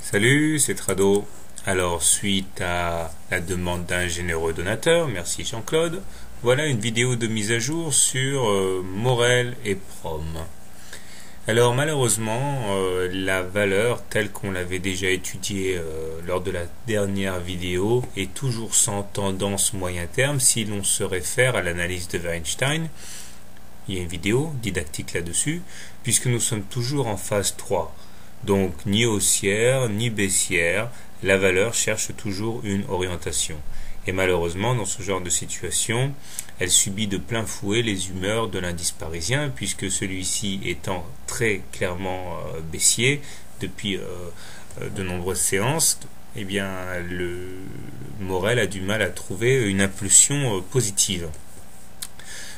Salut, c'est Trado. Alors, suite à la demande d'un généreux donateur, merci Jean-Claude, voilà une vidéo de mise à jour sur Morel et Prom. Alors malheureusement, la valeur telle qu'on l'avait déjà étudiée lors de la dernière vidéo est toujours sans tendance moyen terme si l'on se réfère à l'analyse de Weinstein. Il y a une vidéo didactique là-dessus, puisque nous sommes toujours en phase 3. Donc ni haussière ni baissière, la valeur cherche toujours une orientation. Et malheureusement, dans ce genre de situation, elle subit de plein fouet les humeurs de l'indice parisien, puisque celui-ci étant très clairement baissier depuis de nombreuses séances, eh bien le Morel a du mal à trouver une impulsion positive.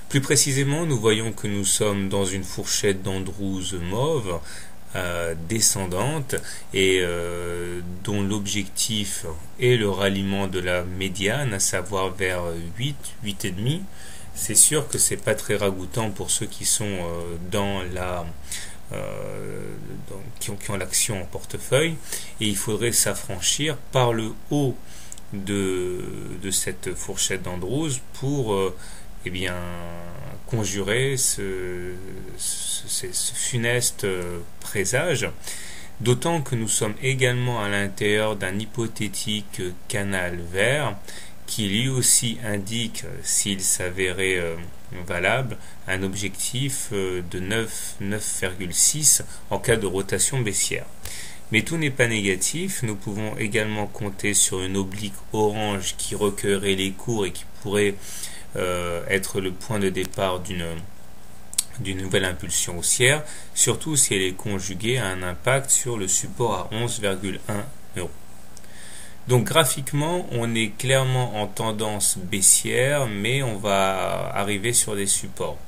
Plus précisément, nous voyons que nous sommes dans une fourchette d'Andrews mauve, descendante et dont l'objectif est le ralliement de la médiane, à savoir vers 8,5. C'est sûr que c'est pas très ragoûtant pour ceux qui sont dans la qui ont l'action en portefeuille, et il faudrait s'affranchir par le haut de cette fourchette d'Andrews pour eh bien conjurer ce funeste présage, d'autant que nous sommes également à l'intérieur d'un hypothétique canal vert qui lui aussi indique, s'il s'avérait valable, un objectif de 9,6 en cas de rotation baissière. Mais tout n'est pas négatif, nous pouvons également compter sur une oblique orange qui recueillerait les cours et qui pourrait être le point de départ d'une nouvelle impulsion haussière, surtout si elle est conjuguée à un impact sur le support à 11,1 euros. Donc graphiquement, on est clairement en tendance baissière, mais on va arriver sur des supports.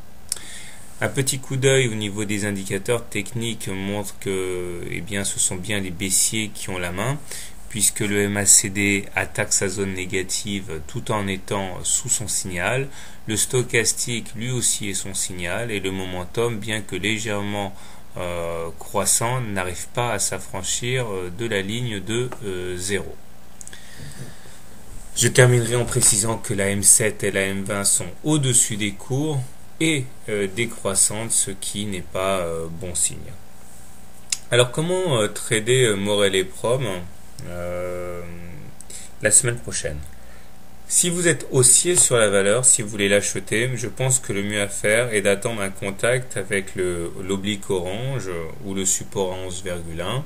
Un petit coup d'œil au niveau des indicateurs techniques montre que ce sont bien les baissiers qui ont la main, puisque le MACD attaque sa zone négative tout en étant sous son signal. Le stochastique lui aussi est son signal, et le momentum, bien que légèrement croissant, n'arrive pas à s'affranchir de la ligne de 0. Je terminerai en précisant que la M7 et la M20 sont au-dessus des cours et décroissantes, ce qui n'est pas bon signe. Alors comment trader Morel et Prom la semaine prochaine? Si vous êtes haussier sur la valeur, si vous voulez l'acheter, je pense que le mieux à faire est d'attendre un contact avec l'oblique orange ou le support à 11,1,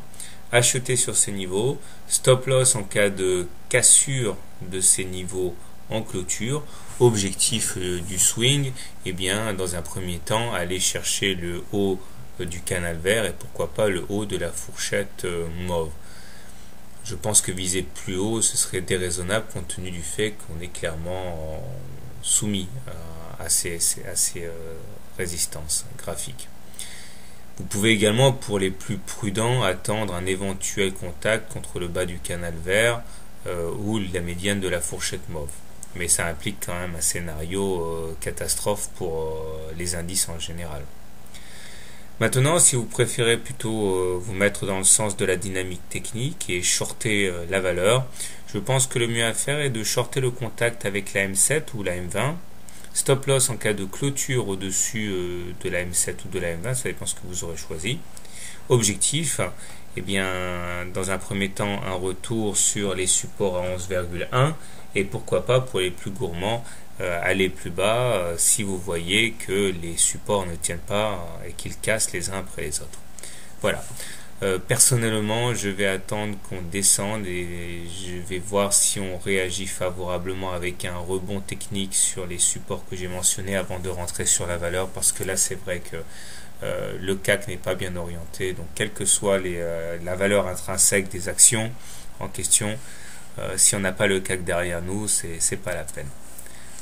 acheter sur ces niveaux, stop loss en cas de cassure de ces niveaux en clôture, objectif du swing, et bien dans un premier temps aller chercher le haut du canal vert et pourquoi pas le haut de la fourchette mauve. Je pense que viser plus haut, ce serait déraisonnable compte tenu du fait qu'on est clairement soumis à ces résistances graphiques. Vous pouvez également, pour les plus prudents, attendre un éventuel contact contre le bas du canal vert ou la médiane de la fourchette mauve. Mais ça implique quand même un scénario catastrophe pour les indices en général. Maintenant, si vous préférez plutôt vous mettre dans le sens de la dynamique technique et shorter la valeur, je pense que le mieux à faire est de shorter le contact avec la M7 ou la M20. Stop loss en cas de clôture au-dessus de la M7 ou de la M20, ça dépend ce que vous aurez choisi. Objectif, dans un premier temps, un retour sur les supports à 11,1 et pourquoi pas pour les plus gourmands, aller plus bas si vous voyez que les supports ne tiennent pas et qu'ils cassent les uns après les autres. Voilà. Personnellement, je vais attendre qu'on descende et je vais voir si on réagit favorablement avec un rebond technique sur les supports que j'ai mentionnés avant de rentrer sur la valeur, parce que là c'est vrai que le CAC n'est pas bien orienté, donc quelle que soit la valeur intrinsèque des actions en question, si on n'a pas le CAC derrière nous, c'est pas la peine.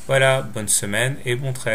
Voilà, bonne semaine et bon trade.